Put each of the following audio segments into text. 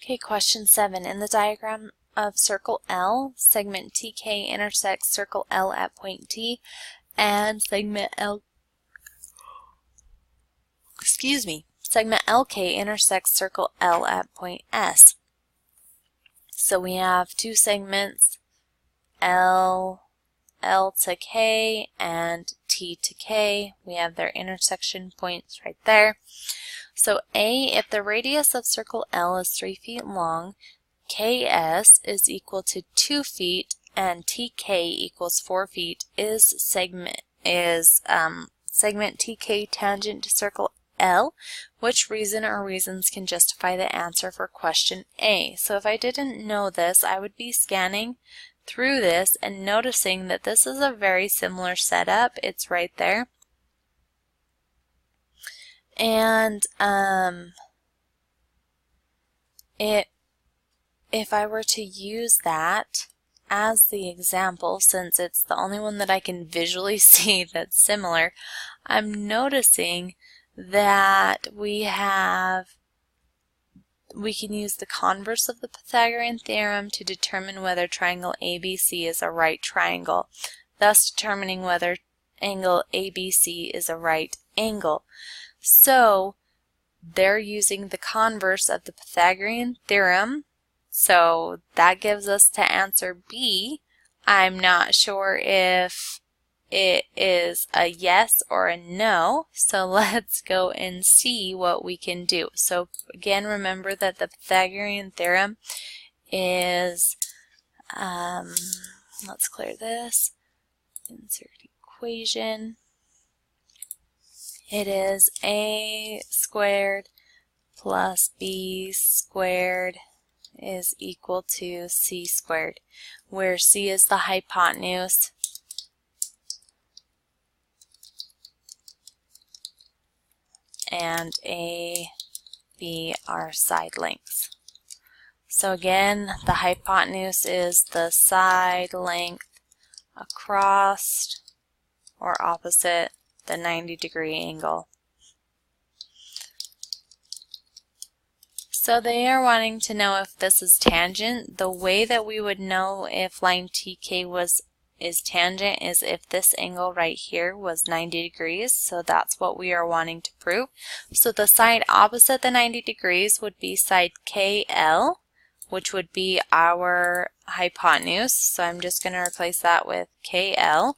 Okay, question 7. In the diagram of circle L, segment TK intersects circle L at point T, and segment segment LK intersects circle L at point S. So we have two segments, L to K and T to K. We have their intersection points right there. So A, if the radius of circle L is 3 feet long, KS is equal to 2 feet and TK equals 4 feet, is segment TK tangent to circle L? Which reason or reasons can justify the answer for question A? So if I didn't know this, I would be scanning through this and noticing that this is a very similar setup. It's right there. And if I were to use that as the example, since it's the only one that I can visually see that's similar, I'm noticing that we can use the converse of the Pythagorean theorem to determine whether triangle ABC is a right triangle, thus determining whether angle ABC is a right angle. So they're using the converse of the Pythagorean theorem, so that gives us to answer B. I'm not sure if it is a yes or a no, so let's go and see what we can do. So again, remember that the Pythagorean theorem is, let's clear this, insert equation. It is a squared plus b squared is equal to c squared, where c is the hypotenuse and a, b are side lengths. So again, the hypotenuse is the side length across or opposite the 90-degree angle. So they are wanting to know if this is tangent. The way that we would know if line TK is tangent is if this angle right here was 90 degrees. So that's what we are wanting to prove. So the side opposite the 90 degrees would be side KL, which would be our hypotenuse. So I'm just going to replace that with KL.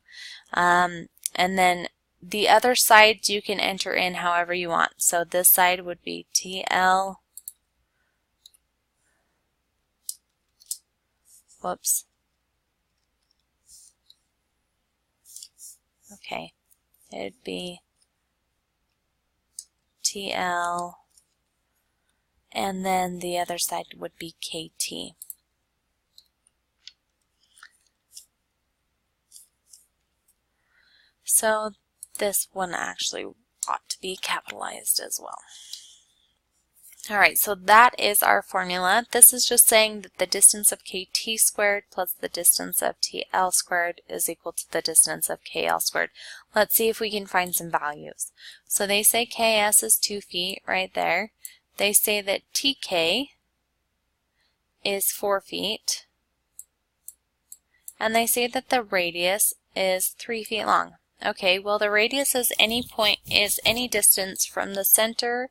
And then the other sides you can enter in however you want. So this side would be TL. Whoops. Okay. It'd be TL. And then the other side would be KT. So this one actually ought to be capitalized as well. Alright, so that is our formula. This is just saying that the distance of KT squared plus the distance of TL squared is equal to the distance of KL squared. Let's see if we can find some values. So they say KS is 2 feet right there. They say that TK is 4 feet. And they say that the radius is 3 feet long. Okay, well the radius is any distance from the center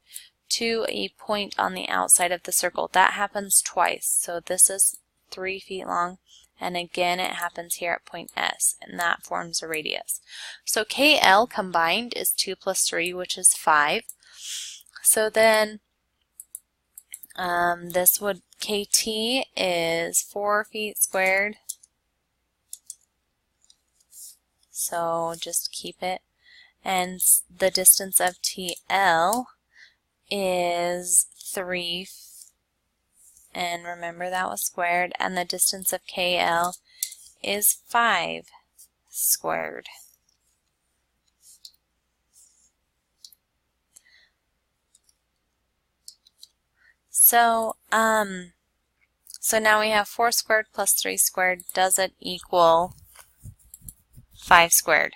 to a point on the outside of the circle. That happens twice. So this is 3 feet long, and again it happens here at point S, and that forms a radius. So KL combined is 2 plus 3, which is 5. So then this would, KT is 4 feet squared. So just keep it. And the distance of TL is 3, and remember that was squared, and the distance of KL is 5 squared. So now we have 4 squared plus 3 squared. Does it equal 5 squared?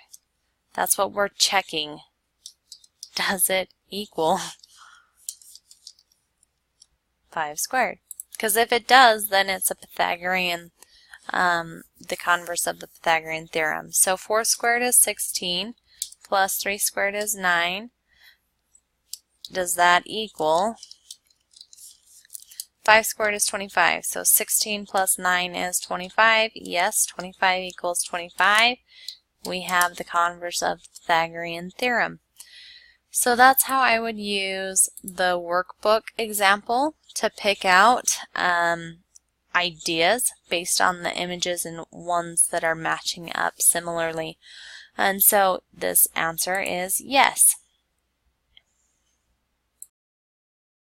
That's what we're checking. Does it equal 5 squared? Because if it does, then it's a Pythagorean, the converse of the Pythagorean theorem. So 4 squared is 16, plus 3 squared is 9. Does that equal 5 squared is 25? So 16 plus 9 is 25. Yes, 25 equals 25. We have the converse of the Pythagorean theorem. So that's how I would use the workbook example to pick out ideas based on the images and ones that are matching up similarly. And so this answer is yes.